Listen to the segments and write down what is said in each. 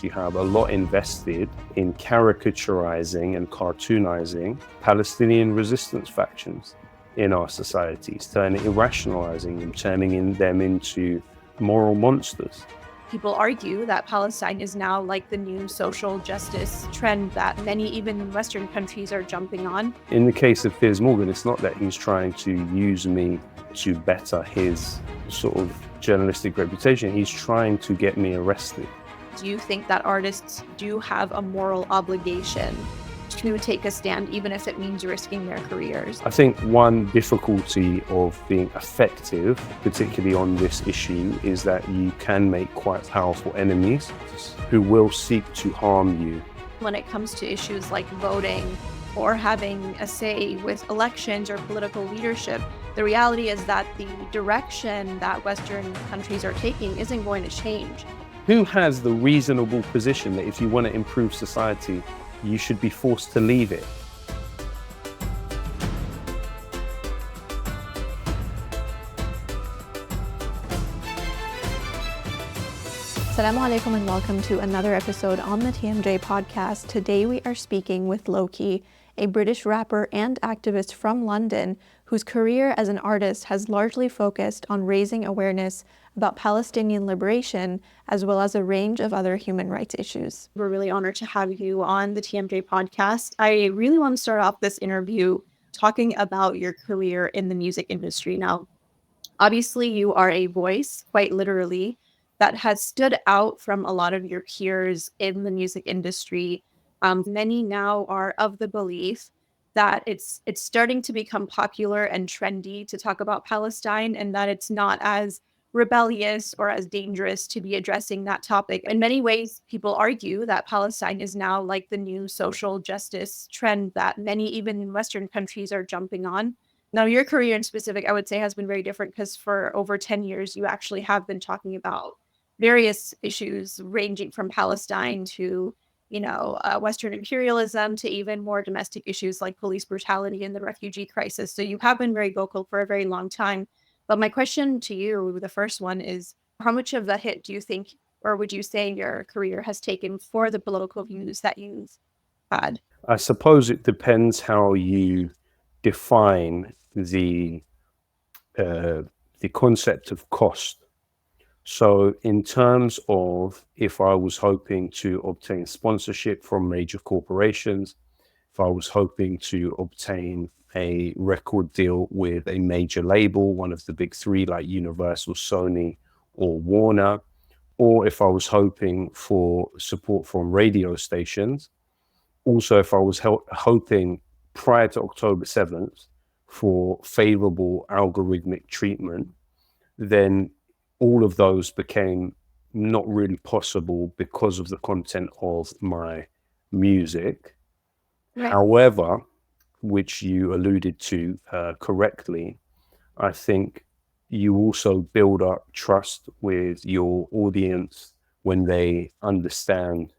You have a lot invested in caricaturizing and cartoonizing Palestinian resistance factions in our societies, irrationalizing them, turning them into moral monsters. People argue that Palestine is now like the new social justice trend that many, even in Western countries, are jumping on. In the case of Piers Morgan, it's not that he's trying to use me to better his sort of journalistic reputation. He's trying to get me arrested. Do you think that artists do have a moral obligation to take a stand, even if it means risking their careers? I think one difficulty of being effective, particularly on this issue, is that you can make quite powerful enemies who will seek to harm you. When it comes to issues like voting or having a say with elections or political leadership, the reality is that the direction that Western countries are taking isn't going to change. Who has the reasonable position that if you want to improve society, you should be forced to leave it? Assalamu alaikum and welcome to another episode on the TMJ podcast. Today we are speaking with Lowkey, a British rapper and activist from London whose career as an artist has largely focused on raising awareness about Palestinian liberation, as well as a range of other human rights issues. We're really honored to have you on the TMJ podcast. I really want to start off this interview talking about your career in the music industry. Now, obviously, you are a voice, quite literally, that has stood out from a lot of your peers in the music industry. Many now are of the belief that it's starting to become popular and trendy to talk about Palestine, and that it's not as rebellious or as dangerous to be addressing that topic. In many ways, people argue that Palestine is now like the new social justice trend that many, even in Western countries, are jumping on. Now, your career in specific, I would say, has been very different because for over 10 years, you actually have been talking about various issues ranging from Palestine to Western imperialism to even more domestic issues like police brutality and the refugee crisis. So you have been very vocal for a very long time. But my question to you, the first one, is how much of the hit do you think, or would you say your career has taken for the political views that you've had? I suppose it depends how you define the concept of cost. So in terms of if I was hoping to obtain sponsorship from major corporations, if I was hoping to obtain a record deal with a major label, one of the big three like Universal, Sony, or Warner, or if I was hoping for support from radio stations, also if I was hoping prior to October 7th for favorable algorithmic treatment, then all of those became not really possible because of the content of my music. Right. However, which you alluded to correctly, I think you also build up trust with your audience when they understand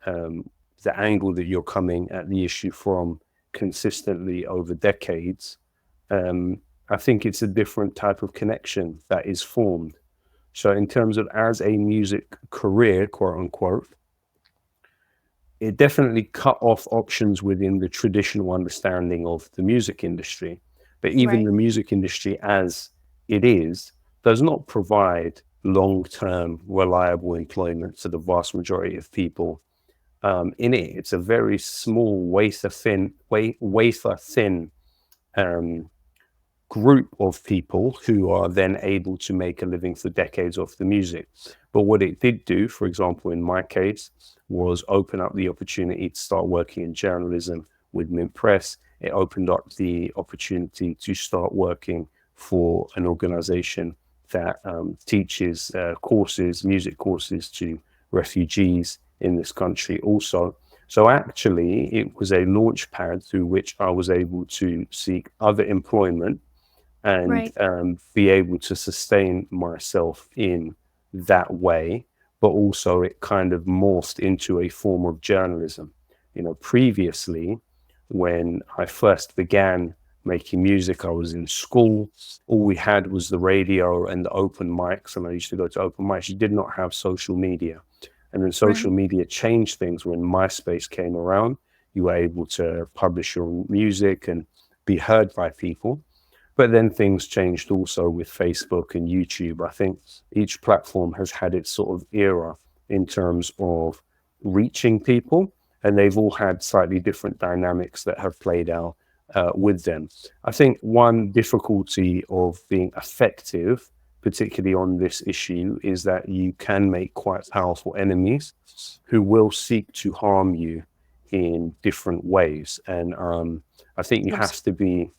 the angle that you're coming at the issue from consistently over decades. I think it's a different type of connection that is formed. So in terms of as a music career, quote unquote, it definitely cut off options within the traditional understanding of the music industry. But even Right. the music industry as it is does not provide long-term reliable employment to the vast majority of people in it. It's a very small, wafer-thin group of people who are then able to make a living for decades off the music. But what it did do, for example, in my case, was open up the opportunity to start working in journalism with Mint Press. It opened up the opportunity to start working for an organization that teaches music courses to refugees in this country also. So actually, it was a launch pad through which I was able to seek other employment and Right. be able to sustain myself in that way. But also it kind of morphed into a form of journalism. Previously, when I first began making music, I was in school. All we had was the radio and the open mics, and I used to go to open mics. You did not have social media. And then Right. social media changed things. When MySpace came around, you were able to publish your music and be heard by people. But then things changed also with Facebook and YouTube. I think each platform has had its sort of era in terms of reaching people, and they've all had slightly different dynamics that have played out with them. I think one difficulty of being effective, particularly on this issue, is that you can make quite powerful enemies who will seek to harm you in different ways. And I think you have to be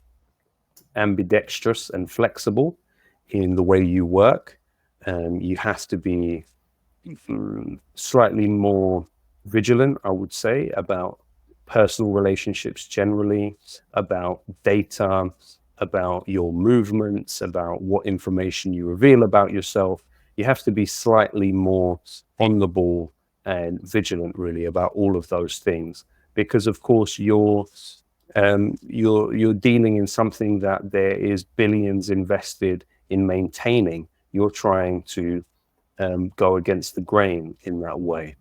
ambidextrous and flexible in the way you work. You have to be slightly more vigilant, I would say, about personal relationships generally, about data, about your movements, about what information you reveal about yourself. You have to be slightly more on the ball and vigilant, really, about all of those things, because, of course, you're dealing in something that there is billions invested in maintaining. You're trying to go against the grain in that way.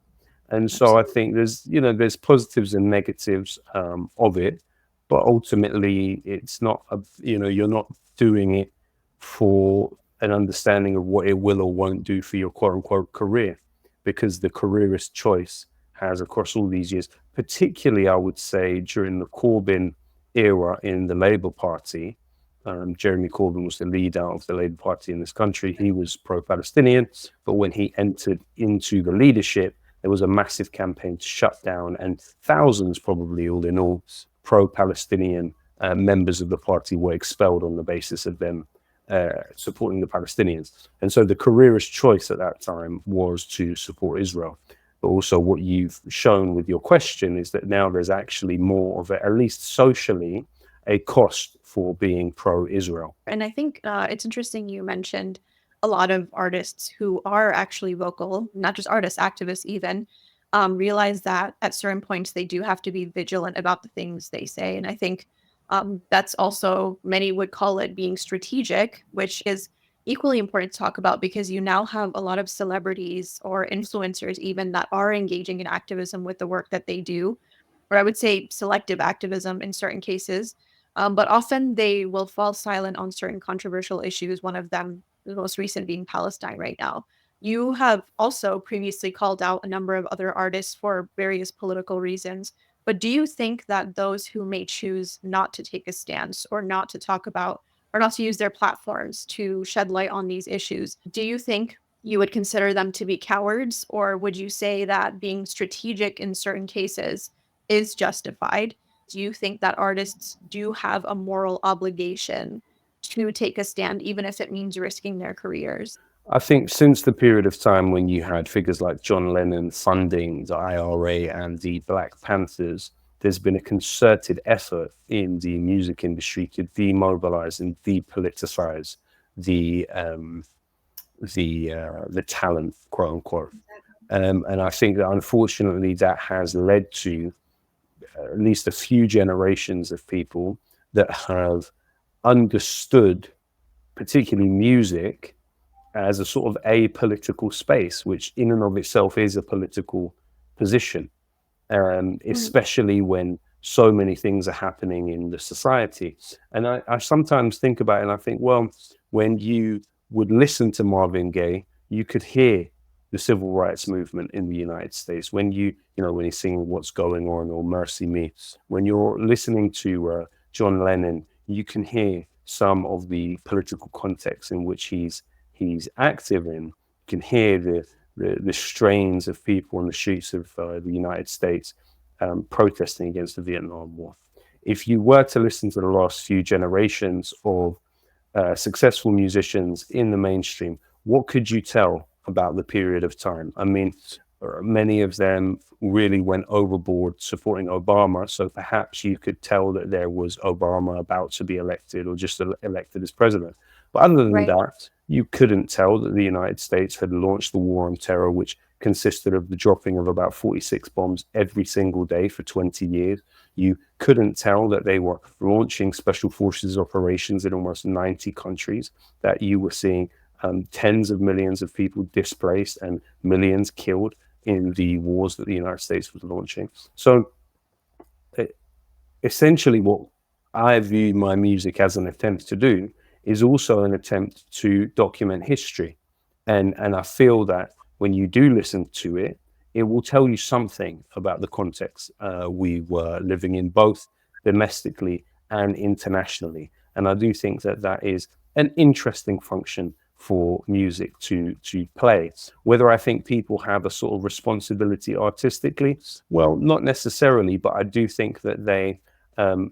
And so I think there's positives and negatives of it, but ultimately it's not, you're not doing it for an understanding of what it will or won't do for your quote unquote career, because the careerist choice has across all these years, particularly I would say during the Corbyn era in the Labour Party. Jeremy Corbyn was the leader of the Labour Party in this country. He was pro-Palestinian, but when he entered into the leadership, there was a massive campaign to shut down, and thousands, probably all in all, pro-Palestinian members of the party were expelled on the basis of them supporting the Palestinians. And so the careerist choice at that time was to support Israel. But also what you've shown with your question is that now there's actually more of it, at least socially, a cost for being pro-Israel. And I think it's interesting you mentioned a lot of artists who are actually vocal, not just artists, activists even, realize that at certain points they do have to be vigilant about the things they say. And I think that's also, many would call it being strategic, which is equally important to talk about because you now have a lot of celebrities or influencers even that are engaging in activism with the work that they do, or I would say selective activism in certain cases. But often they will fall silent on certain controversial issues, one of them, the most recent being Palestine right now. You have also previously called out a number of other artists for various political reasons. But do you think that those who may choose not to take a stance or not to talk about or not to use their platforms to shed light on these issues, do you think you would consider them to be cowards? Or would you say that being strategic in certain cases is justified? Do you think that artists do have a moral obligation to take a stand, even if it means risking their careers? I think since the period of time when you had figures like John Lennon funding the IRA and the Black Panthers, there's been a concerted effort in the music industry to demobilize and depoliticize the talent, quote unquote. And I think that unfortunately that has led to at least a few generations of people that have understood, particularly music, as a sort of apolitical space, which in and of itself is a political position, especially when so many things are happening in the society. And I sometimes think about it and I think, well, when you would listen to Marvin Gaye, you could hear the civil rights movement in the United States. When when he's singing What's Going On or Mercy Me, when you're listening to John Lennon, you can hear some of the political context in which he's active in. You can hear the strains of people on the streets of the United States protesting against the Vietnam War. If you were to listen to the last few generations of successful musicians in the mainstream, what could you tell about the period of time? I mean, many of them really went overboard supporting Obama. So perhaps you could tell that there was Obama about to be elected or just elected as president. But other than that, you couldn't tell that the United States had launched the war on terror, which consisted of the dropping of about 46 bombs every single day for 20 years. You couldn't tell that they were launching special forces operations in almost 90 countries, that you were seeing tens of millions of people displaced and millions killed in the wars that the United States was launching. So essentially what I view my music as an attempt to do is also an attempt to document history. And I feel that when you do listen to it, it will tell you something about the context we were living in, both domestically and internationally. And I do think that that is an interesting function for music to play. Whether I think people have a sort of responsibility artistically, well, not necessarily, but I do think that they,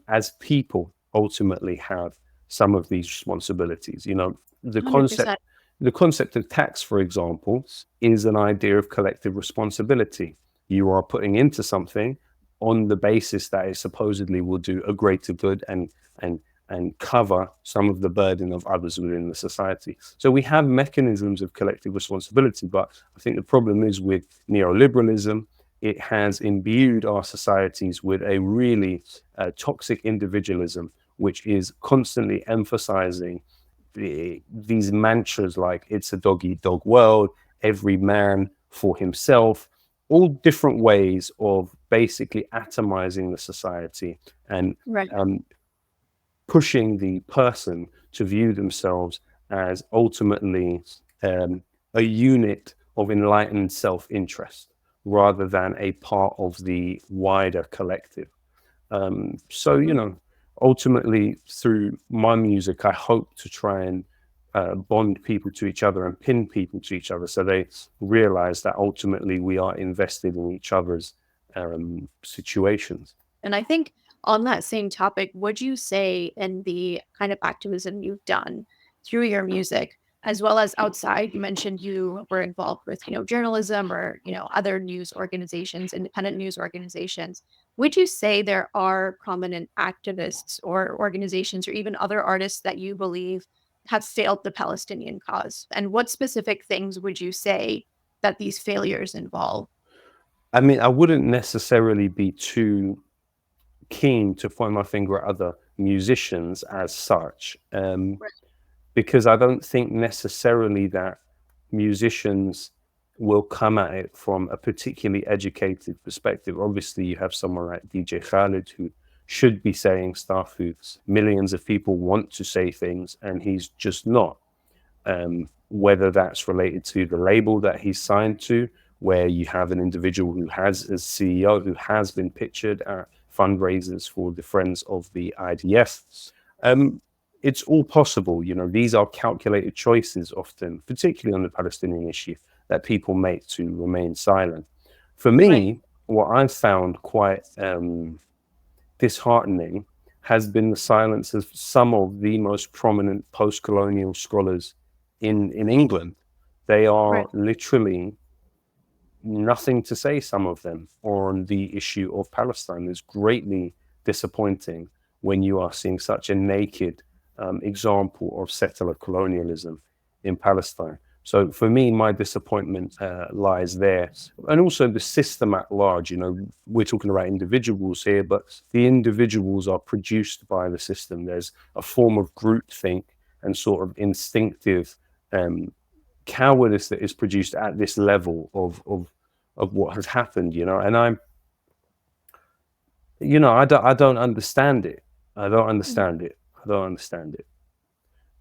as people, ultimately have some of these responsibilities. You know, the concept 100%. the concept of tax, for example, is an idea of collective responsibility. You are putting into something on the basis that it supposedly will do a greater good and cover some of the burden of others within the society. So we have mechanisms of collective responsibility, but I think the problem is with neoliberalism, it has imbued our societies with a really toxic individualism, which is constantly emphasizing these mantras like it's a dog eat dog world, every man for himself, all different ways of basically atomizing the society and Right. pushing the person to view themselves as ultimately a unit of enlightened self-interest rather than a part of the wider collective. So, you know, ultimately through my music, I hope to try and bond people to each other and pin people to each other so they realize that ultimately we are invested in each other's situations. And I think on that same topic, would you say in the kind of activism you've done through your music, as well as outside, you mentioned you were involved with, journalism or, other news organizations, independent news organizations. Would you say there are prominent activists or organizations or even other artists that you believe have failed the Palestinian cause? And what specific things would you say that these failures involve? I mean, I wouldn't necessarily be too keen to point my finger at other musicians as such, Right. because I don't think necessarily that musicians will come at it from a particularly educated perspective. Obviously, you have someone like DJ Khaled who should be saying stuff, who millions of people want to say things, and he's just not. Whether that's related to the label that he's signed to, where you have an individual who has, as CEO, who has been pictured at fundraisers for the Friends of the IDF. Um, it's all possible. You know, these are calculated choices often, particularly on the Palestinian issue, that people make to remain silent. For Right. me, what I've found quite disheartening has been the silence of some of the most prominent post-colonial scholars in England. They are Right. literally nothing to say, some of them, on the issue of Palestine. It's greatly disappointing when you are seeing such a naked example of settler colonialism in Palestine. So for me, my disappointment lies there. And also the system at large. You know, we're talking about individuals here, but the individuals are produced by the system. There's a form of groupthink and sort of instinctive cowardice that is produced at this level of what has happened, you know. And I don't understand it. I don't Mhm. understand it. I don't understand it.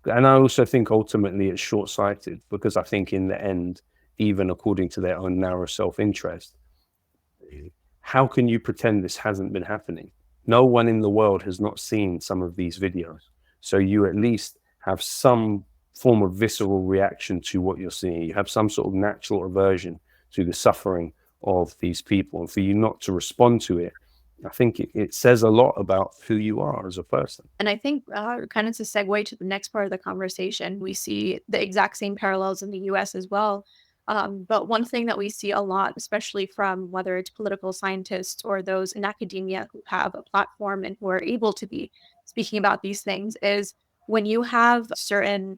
And I also think ultimately it's short-sighted because I think in the end, even according to their own narrow self-interest, how can you pretend this hasn't been happening? No one in the world has not seen some of these videos. So you at least have some form of visceral reaction to what you're seeing. You have some sort of natural aversion to the suffering of these people. And for you not to respond to it, I think it says a lot about who you are as a person. And I think, kind of to segue to the next part of the conversation, we see the exact same parallels in the US as well. But one thing that we see a lot, especially from whether it's political scientists or those in academia who have a platform and who are able to be speaking about these things, is when you have certain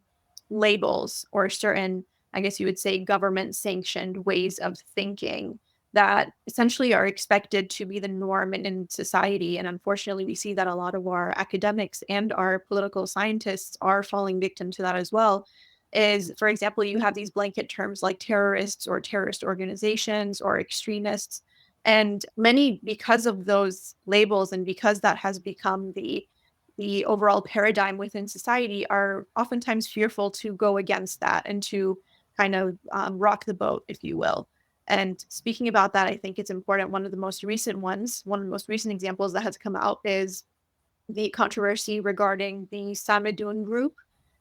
labels or certain, I guess you would say, government sanctioned ways of thinking that essentially are expected to be the norm in society. And unfortunately, we see that a lot of our academics and our political scientists are falling victim to that as well. is, for example, you have these blanket terms like terrorists or terrorist organizations or extremists. And many, because of those labels and because that has become the overall paradigm within society, are oftentimes fearful to go against that and to kind of rock the boat, if you will. And speaking about that, I think it's important. One of the most recent examples that has come out is the controversy regarding the Samadun group,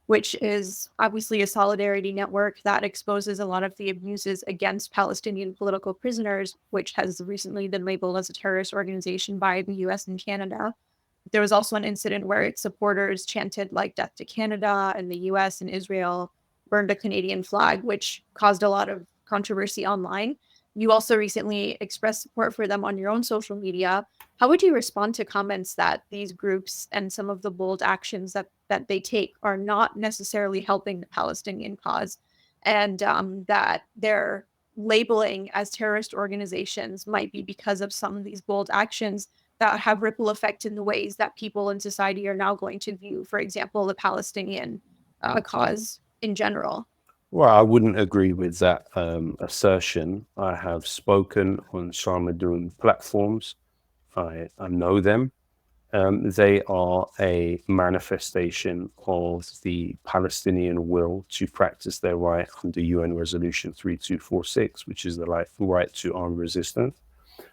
which is obviously a solidarity network that exposes a lot of the abuses against Palestinian political prisoners, which has recently been labeled as a terrorist organization by the US and Canada. There was also an incident where its supporters chanted like "Death to Canada," and the US and Israel burned a Canadian flag, which caused a lot of controversy online. You also recently expressed support for them on your own social media. How would you respond to comments that these groups and some of the bold actions that they take are not necessarily helping the Palestinian cause, and that their labeling as terrorist organizations might be because of some of these bold actions that have ripple effect in the ways that people in society are now going to view, for example, the Palestinian cause in general? Well, I wouldn't agree with that assertion. I have spoken on Sarmadun platforms. I know them. They are a manifestation of the Palestinian will to practice their right under UN Resolution 3246, which is the right to armed resistance.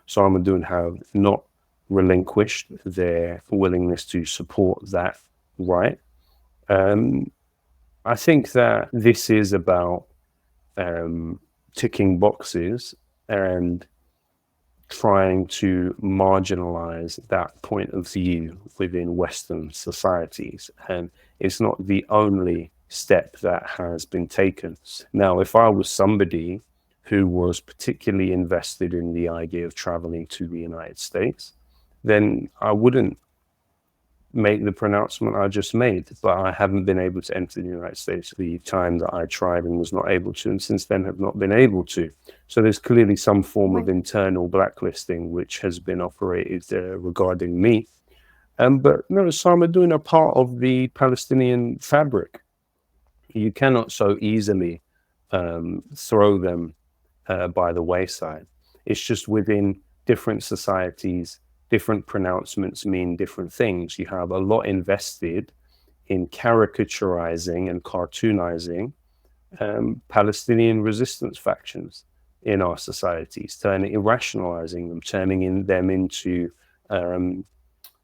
Sarmadun have not relinquished their willingness to support that right. I think that this is about ticking boxes and trying to marginalize that point of view within Western societies. And it's not the only step that has been taken. Now, if I was somebody who was particularly invested in the idea of traveling to the United States, then I wouldn't make the pronouncement I just made, but I haven't been able to enter the United States the time that I tried and was not able to, and since then have not been able to. So there's clearly some form of internal blacklisting which has been operated regarding me. But no, Sarmadun are part of the Palestinian fabric. You cannot so easily throw them by the wayside. It's just within different societies, different pronouncements mean different things. You have a lot invested in caricaturizing and cartoonizing Palestinian resistance factions in our societies, irrationalizing them, turning them into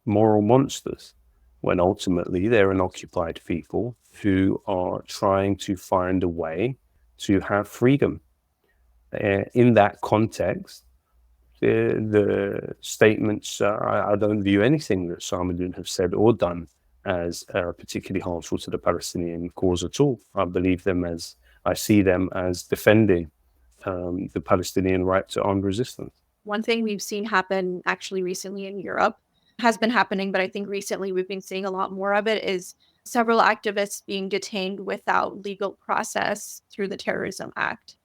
moral monsters, when ultimately they're an occupied people who are trying to find a way to have freedom. In that context, the statements, I don't view anything that Sarmadun have said or done as particularly harmful to the Palestinian cause at all. I see them as defending the Palestinian right to armed resistance. One thing we've seen happen actually recently in Europe has been happening, but I think recently we've been seeing a lot more of it, is several activists being detained without legal process through the Terrorism Act.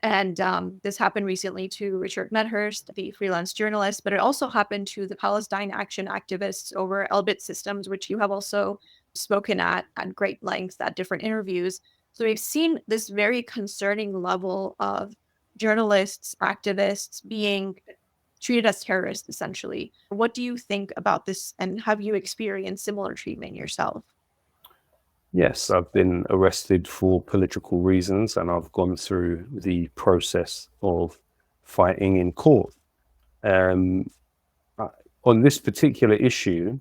And this happened recently to Richard Medhurst, the freelance journalist, but it also happened to the Palestine Action activists over Elbit Systems, which you have also spoken at great length at different interviews. So we've seen this very concerning level of journalists, activists being treated as terrorists, essentially. What do you think about this, and have you experienced similar treatment yourself? Yes, I've been arrested for political reasons, and I've gone through the process of fighting in court. On this particular issue,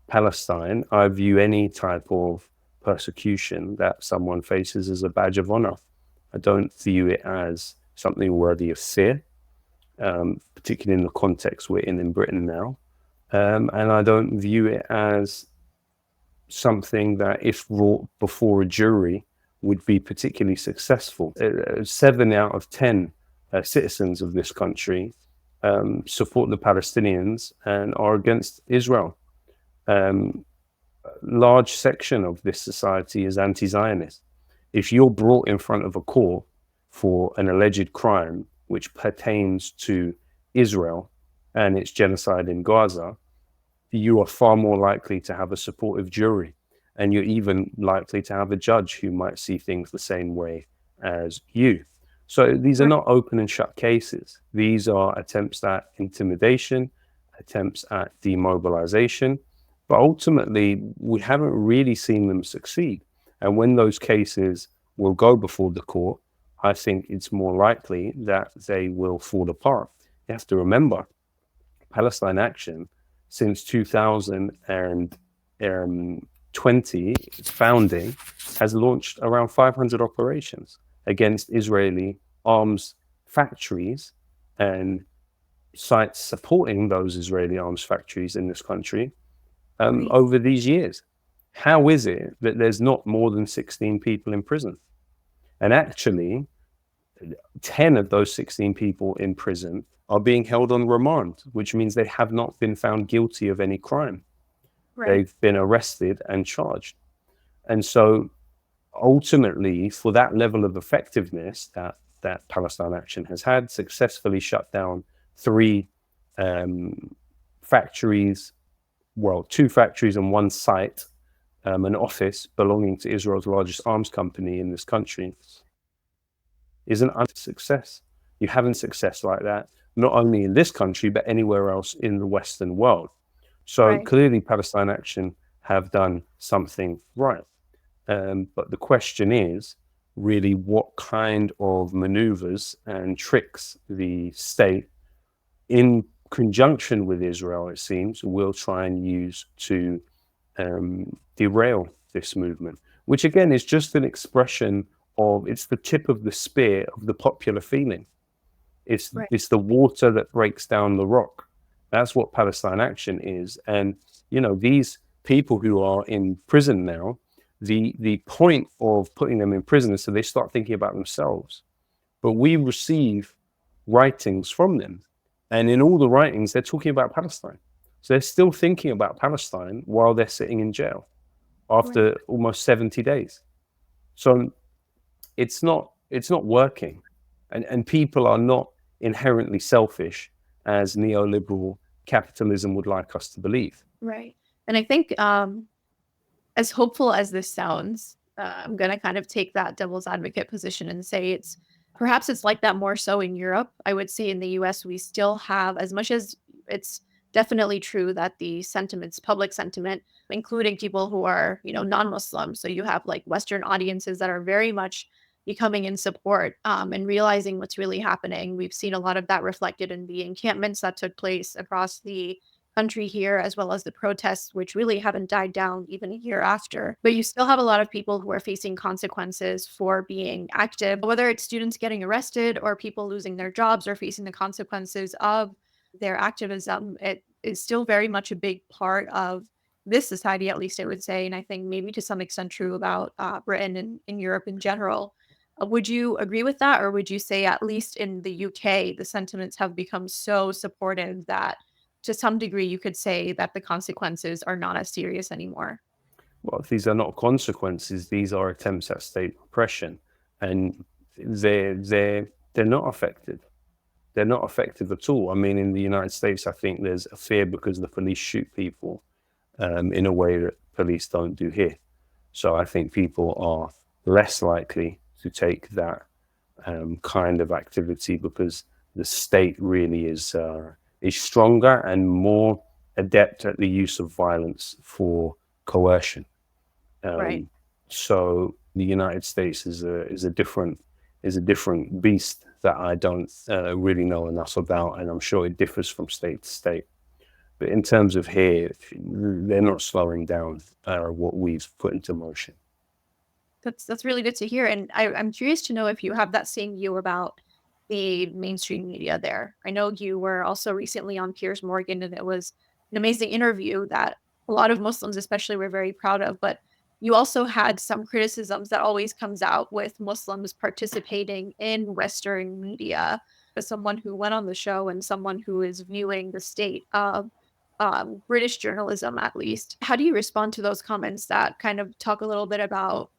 Palestine, I view any type of persecution that someone faces as a badge of honor. I don't view it as something worthy of fear, particularly in the context we're in Britain now. And I don't view it as something that, if brought before a jury, would be particularly successful. 7 out of 10 citizens of this country support the Palestinians and are against Israel. Large section of this society is anti-Zionist. If you're brought in front of a court for an alleged crime which pertains to Israel and its genocide in Gaza, you are far more likely to have a supportive jury. And you're even likely to have a judge who might see things the same way as you. So these are Right. not open and shut cases. These are attempts at intimidation, attempts at demobilization, but ultimately we haven't really seen them succeed. And when those cases will go before the court, I think it's more likely that they will fall apart. You have to remember, Palestine Action, since 2020, its founding, has launched around 500 operations against Israeli arms factories and sites supporting those Israeli arms factories in this country Right. over these years. How is it that there's not more than 16 people in prison? And actually, 10 of those 16 people in prison are being held on remand, which means they have not been found guilty of any crime. Right. They've been arrested and charged. And so ultimately, for that level of effectiveness that Palestine Action has had, successfully shut down 3 factories, well, 2 factories and 1 site, an office belonging to Israel's largest arms company in this country, is an success. You haven't success like that, not only in this country, but anywhere else in the Western world. So Right. clearly Palestine Action have done something right. But the question is really what kind of maneuvers and tricks the state, in conjunction with Israel, it seems, will try and use to derail this movement, which again is just an expression of, it's the tip of the spear of the popular feeling. It's Right. it's the water that breaks down the rock. That's what Palestine Action is. And these people who are in prison now, the point of putting them in prison is so they start thinking about themselves. But we receive writings from them, and in all the writings they're talking about Palestine. So they're still thinking about Palestine while they're sitting in jail after almost 70 days. So it's not working, and people are not inherently selfish as neoliberal capitalism would like us to believe. Right. And I think as hopeful as this sounds, I'm going to kind of take that devil's advocate position and say it's like that more so in Europe. I would say in the US, we still have, as much as it's definitely true that the sentiments, public sentiment, including people who are, non-Muslim. So you have like Western audiences that are very much becoming in support and realizing what's really happening. We've seen a lot of that reflected in the encampments that took place across the country here, as well as the protests, which really haven't died down even a year after. But you still have a lot of people who are facing consequences for being active, whether it's students getting arrested or people losing their jobs or facing the consequences of their activism. It is still very much a big part of this society, at least I would say. And I think maybe to some extent true about Britain and in Europe in general. Would you agree with that? Or would you say, at least in the UK, the sentiments have become so supportive that to some degree, you could say that the consequences are not as serious anymore? Well, these are not consequences; these are attempts at state repression, and they're not effective. They're not effective at all. I mean, in the United States, I think there's a fear because the police shoot people in a way that police don't do here. So I think people are less likely to take that kind of activity because the state really is stronger and more adept at the use of violence for coercion. Right. So the United States is a different beast that I don't really know enough about, and I'm sure it differs from state to state. But in terms of here, they're not slowing down what we've put into motion. That's really good to hear. And I'm curious to know if you have that same view about the mainstream media there. I know you were also recently on Piers Morgan, and it was an amazing interview that a lot of Muslims especially were very proud of. But you also had some criticisms that always comes out with Muslims participating in Western media. As someone who went on the show and someone who is viewing the state of British journalism, at least, how do you respond to those comments that kind of talk a little bit about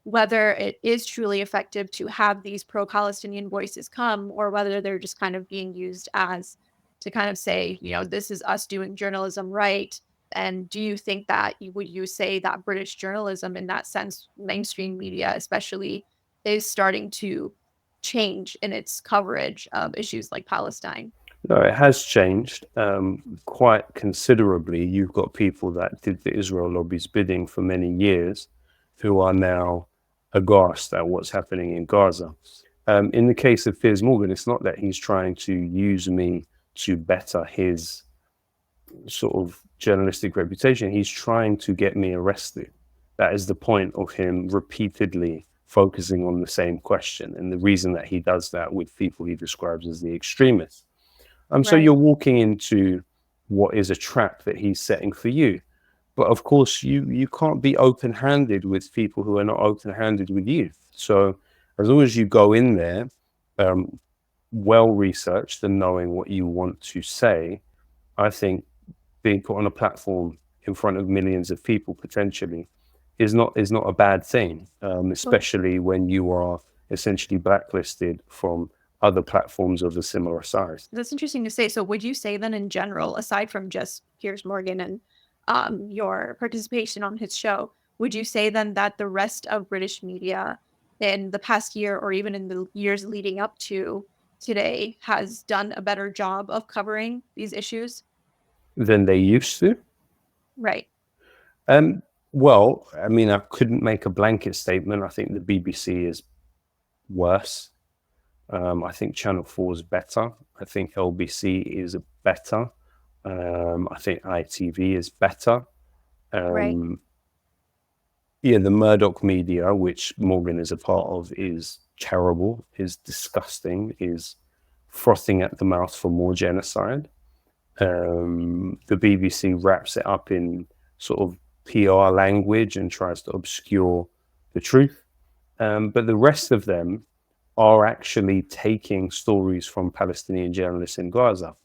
whether it is truly effective to have these pro-Palestinian voices come, or whether they're just kind of being used as to kind of say, this is us doing journalism right, And do you think that would you say that British journalism, in that sense, mainstream media especially, is starting to change in its coverage of issues like Palestine? No, it has changed quite considerably. You've got people that did the Israel lobby's bidding for many years who are now aghast at what's happening in Gaza. In the case of Piers Morgan, it's not that he's trying to use me to better his sort of journalistic reputation. He's trying to get me arrested. That is the point of him repeatedly focusing on the same question, and the reason that he does that with people he describes as the extremists. So Right. you're walking into what is a trap that he's setting for you. But of course, you can't be open-handed with people who are not open-handed with you. So as long as you go in there well-researched and knowing what you want to say, I think being put on a platform in front of millions of people potentially is not a bad thing, especially when you are essentially blacklisted from other platforms of a similar size. That's interesting to say. So would you say then in general, aside from just Piers Morgan and your participation on his show, would you say then that the rest of British media in the past year or even in the years leading up to today has done a better job of covering these issues? Than they used to. Right. Well, I mean, I couldn't make a blanket statement. I think the BBC is worse. I think Channel 4 is better. I think LBC is better. I think ITV is better. Right. Yeah, the Murdoch media, which Morgan is a part of, is terrible, is disgusting, is frothing at the mouth for more genocide. The BBC wraps it up in sort of PR language and tries to obscure the truth. But the rest of them are actually taking stories from Palestinian journalists in Gaza.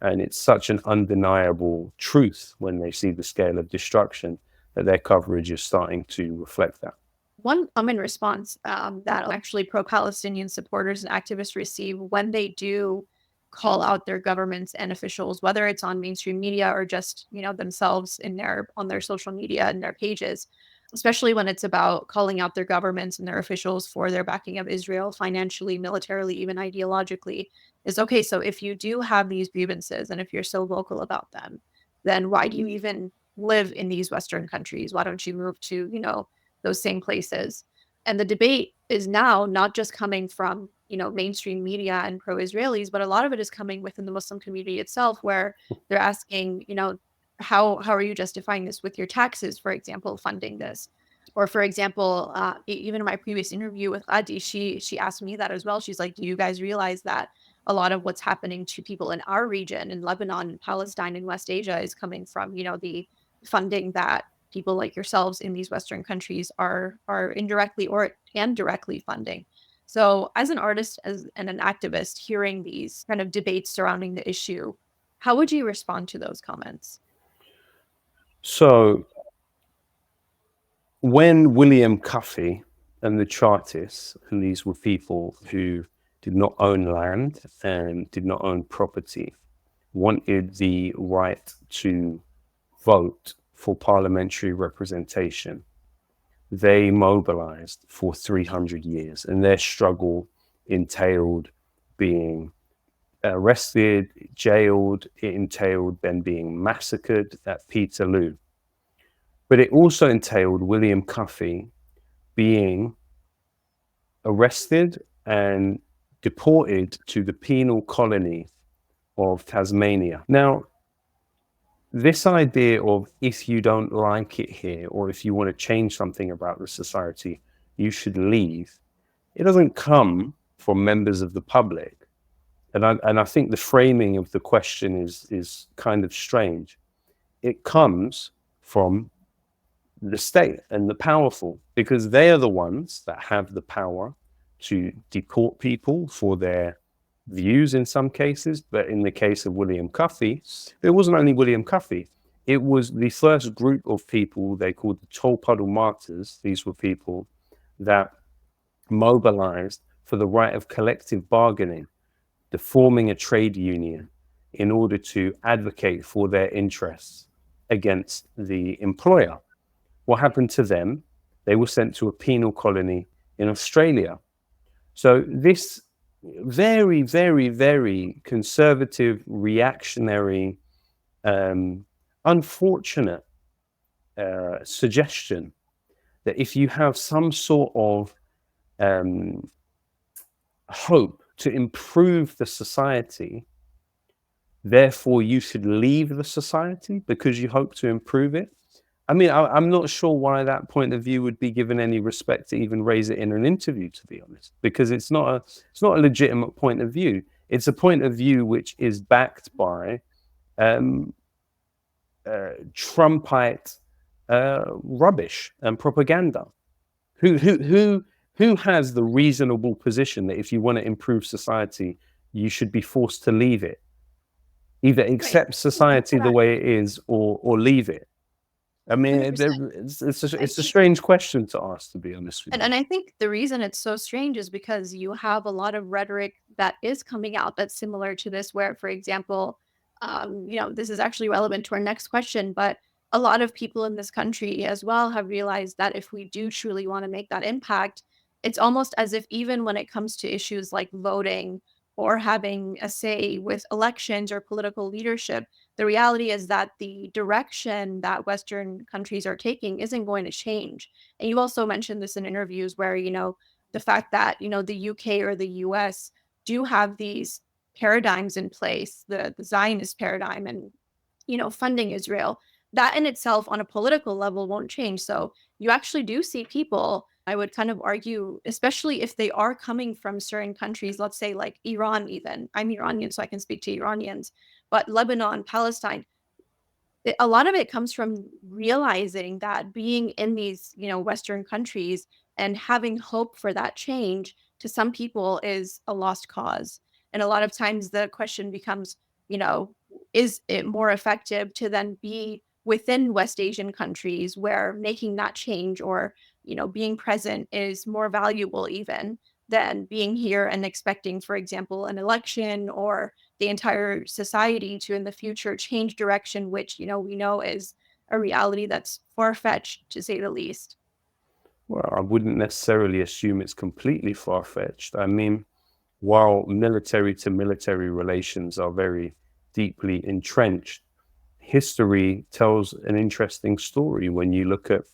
And it's such an undeniable truth when they see the scale of destruction that their coverage is starting to reflect that. One common response that actually pro-Palestinian supporters and activists receive when they do call out their governments and officials, whether it's on mainstream media or just themselves in on their social media and their pages, especially when it's about calling out their governments and their officials for their backing of Israel financially, militarily, even ideologically, is okay. So if you do have these grievances and if you're so vocal about them, then why do you even live in these Western countries? Why don't you move to those same places? And the debate is now not just coming from mainstream media and pro-Israelis, but a lot of it is coming within the Muslim community itself, where they're asking, how are you justifying this with your taxes, for example, funding this? Or for example, even in my previous interview with Adi, she asked me that as well. She's like, do you guys realize that a lot of what's happening to people in our region, in Lebanon, and Palestine, and West Asia, is coming from the funding that people like yourselves in these Western countries are indirectly and directly funding. So as an artist and an activist, hearing these kind of debates surrounding the issue, how would you respond to those comments? So when William Cuffy and the Chartists, and these were people who did not own land and did not own property, wanted the right to vote for parliamentary representation, they mobilized for 300 years, and their struggle entailed being arrested, jailed, it entailed then being massacred at Peterloo. But it also entailed William Cuffy being arrested and deported to the penal colony of Tasmania. Now, this idea of if you don't like it here, or if you want to change something about the society, you should leave, it doesn't come from members of the public. And I think the framing of the question is kind of strange. It comes from the state and the powerful, because they are the ones that have the power to deport people for their views in some cases. But in the case of William Cuffy, it wasn't only William Cuffy. It was the first group of people they called the Tolpuddle Martyrs. These were people that mobilized for the right of collective bargaining, the forming a trade union in order to advocate for their interests. against the employer. What happened to them? They were sent to a penal colony in Australia. So this very, very, very conservative, reactionary, unfortunate suggestion that if you have some sort of hope to improve the society, therefore you should leave the society because you hope to improve it. I mean, I'm not sure why that point of view would be given any respect to even raise it in an interview, to be honest, because it's not a legitimate point of view. It's a point of view which is backed by Trumpite rubbish and propaganda. Who has the reasonable position that if you want to improve society, you should be forced to leave it, either accept society the way it is or leave it? I mean, 100%. it's a strange question to ask, to be honest with you. And I think the reason it's so strange is because you have a lot of rhetoric that is coming out that's similar to this, where, for example, this is actually relevant to our next question, but a lot of people in this country as well have realized that if we do truly want to make that impact, it's almost as if even when it comes to issues like voting or having a say with elections or political leadership, the reality is that the direction that Western countries are taking isn't going to change. And you also mentioned this in interviews where, the fact that, the UK or the US do have these paradigms in place, the Zionist paradigm and, funding Israel, that in itself on a political level won't change. So you actually do see people, I would kind of argue, especially if they are coming from certain countries, let's say like Iran, even. I'm Iranian, so I can speak to Iranians, but Lebanon, Palestine, a lot of it comes from realizing that being in these, Western countries and having hope for that change to some people is a lost cause. And a lot of times the question becomes, you know, is it more effective to then be within West Asian countries where making that change or, being present is more valuable even than being here and expecting, for example, an election or the entire society to in the future change direction, which, we know is a reality that's far-fetched to say the least. Well, I wouldn't necessarily assume it's completely far-fetched. I mean, while military to military relations are very deeply entrenched, history tells an interesting story. When you look at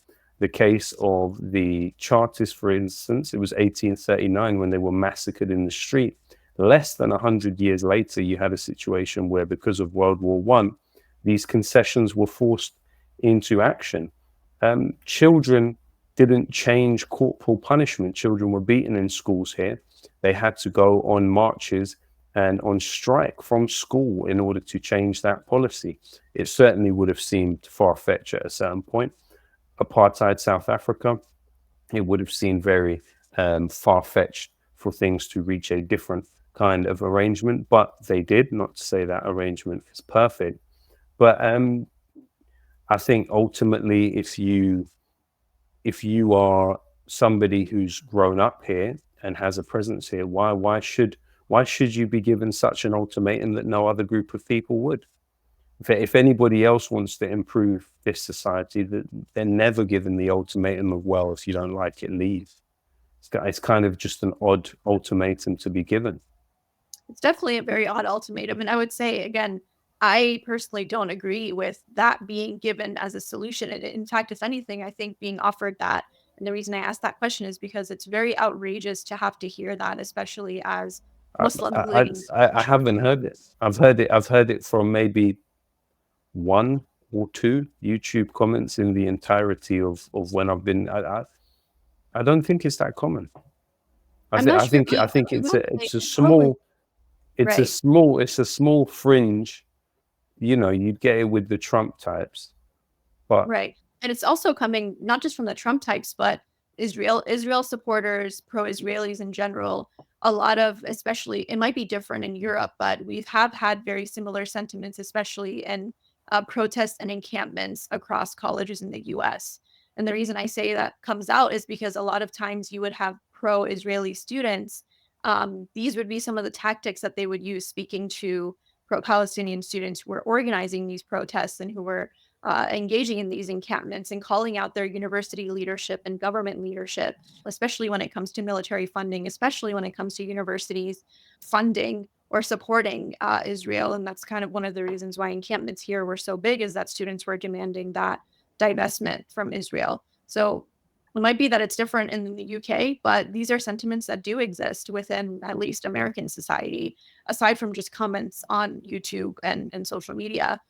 the case of the Chartists, for instance, it was 1839 when they were massacred in the street. Less than 100 years later, you had a situation where, because of World War I, these concessions were forced into action. Children didn't change corporal punishment. Children were beaten in schools here. They had to go on marches and on strike from school in order to change that policy. It certainly would have seemed far-fetched at a certain point. Apartheid South Africa, it would have seemed very far-fetched for things to reach a different kind of arrangement, but they did. Not to say that arrangement is perfect, but I think ultimately, if you are somebody who's grown up here and has a presence here, why should you be given such an ultimatum that no other group of people would? If anybody else wants to improve this society, that they're never given the ultimatum of, well, if you don't like it, leave. It's kind of just an odd ultimatum to be given. It's definitely a very odd ultimatum. And I would say, again, I personally don't agree with that being given as a solution. And in fact, if anything, I think being offered that, and the reason I asked that question is because it's very outrageous to have to hear that, especially as Muslims living. I haven't heard it. I've heard it from maybe one or two YouTube comments in the entirety of when I've been. I don't think it's that common. I think it's a small fringe. You'd get it with the Trump types, but right. And it's also coming not just from the Trump types, but Israel supporters, pro-Israelis in general. A lot of, especially, it might be different in Europe, but we have had very similar sentiments, especially in protests and encampments across colleges in the US. And the reason I say that comes out is because a lot of times you would have pro-Israeli students. These would be some of the tactics that they would use speaking to pro-Palestinian students who were organizing these protests and who were engaging in these encampments and calling out their university leadership and government leadership, especially when it comes to military funding, especially when it comes to universities funding or supporting Israel. And that's kind of one of the reasons why encampments here were so big, is that students were demanding that divestment from Israel. So it might be that it's different in the UK, but these are sentiments that do exist within at least American society, aside from just comments on YouTube and social media.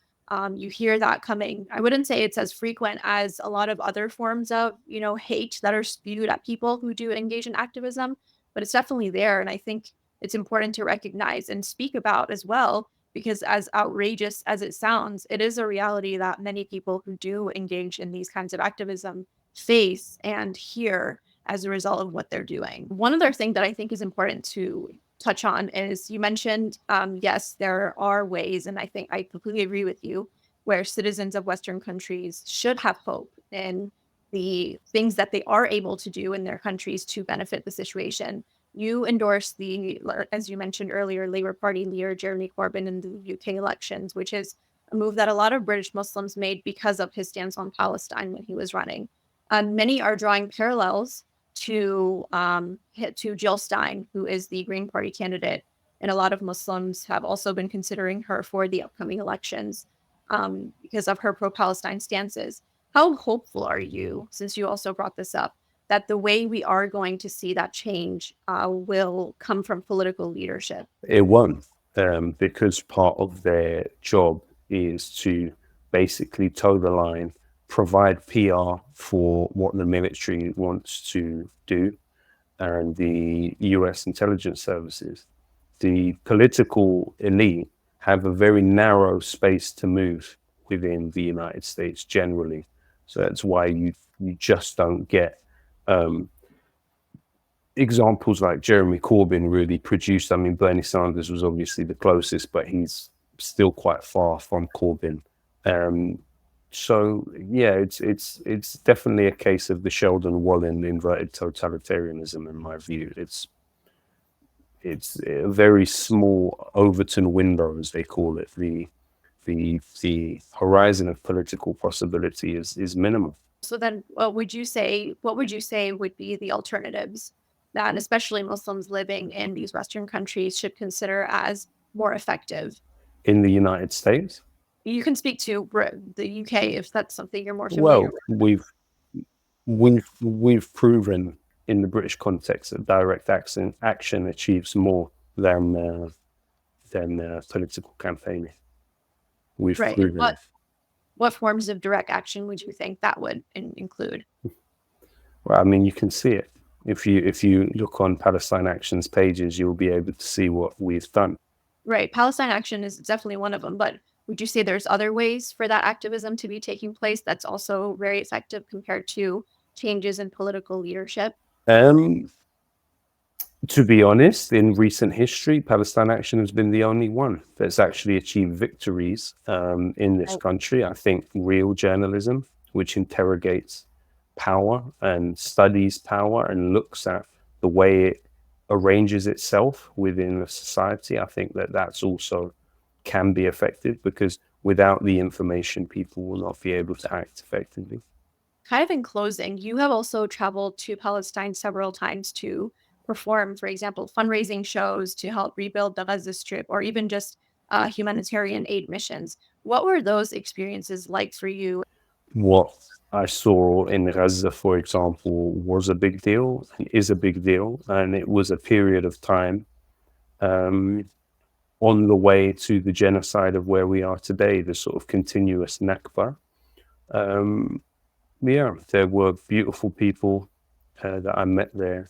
You hear that coming. I wouldn't say it's as frequent as a lot of other forms of, hate that are spewed at people who do engage in activism, but it's definitely there. And I think it's important to recognize and speak about as well, because as outrageous as it sounds, it is a reality that many people who do engage in these kinds of activism face and hear as a result of what they're doing. One other thing that I think is important to touch on is, you mentioned, yes, there are ways, and I think I completely agree with you, where citizens of Western countries should have hope in the things that they are able to do in their countries to benefit the situation. You endorsed as you mentioned earlier, Labour Party leader Jeremy Corbyn in the UK elections, which is a move that a lot of British Muslims made because of his stance on Palestine when he was running. Many are drawing parallels to Jill Stein, who is the Green Party candidate, and a lot of Muslims have also been considering her for the upcoming elections because of her pro-Palestine stances. How hopeful are you, since you also brought this up, that the way we are going to see that change will come from political leadership? It won't, because part of their job is to basically toe the line, provide PR for what the military wants to do, and the US intelligence services. The political elite have a very narrow space to move within the United States generally. So that's why you just don't get examples like Jeremy Corbyn really produced. I mean, Bernie Sanders was obviously the closest, but he's still quite far from Corbyn. So yeah, it's definitely a case of the Sheldon Wallen inverted totalitarianism, in my view. It's a very small Overton window, as they call it. The horizon of political possibility is minimal. So then what would you say would be the alternatives that especially Muslims living in these Western countries should consider as more effective? In the United States? You can speak to the UK if that's something you're more familiar Well, with. we've proven in the British context that direct action achieves more than political campaigning. We've Right. proven it. What forms of direct action would you think that would include? Well, I mean, you can see it. If you look on Palestine Action's pages, you'll be able to see what we've done. Right. Palestine Action is definitely one of them, but would you say there's other ways for that activism to be taking place that's also very effective compared to changes in political leadership? To be honest, in recent history, Palestine Action has been the only one that's actually achieved victories in this country. I think real journalism, which interrogates power and studies power and looks at the way it arranges itself within a society, I think that's also can be effective, because without the information, people will not be able to act effectively. Kind of in closing, you have also traveled to Palestine several times to perform, for example, fundraising shows to help rebuild the Gaza Strip, or even just humanitarian aid missions. What were those experiences like for you? What I saw in Gaza, for example, was a big deal and is a big deal. And it was a period of time on the way to the genocide of where we are today, the sort of continuous Nakba. Yeah, there were beautiful people that I met there,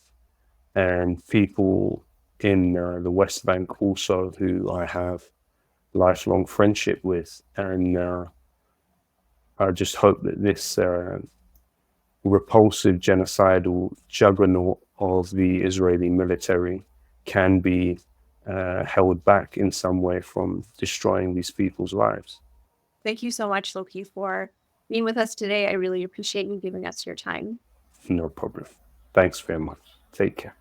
and people in the West Bank also who I have lifelong friendship with. And I just hope that this repulsive genocidal juggernaut of the Israeli military can be held back in some way from destroying these people's lives. Thank you so much, Lowkey, for being with us today. I really appreciate you giving us your time. No problem. Thanks very much. Take care.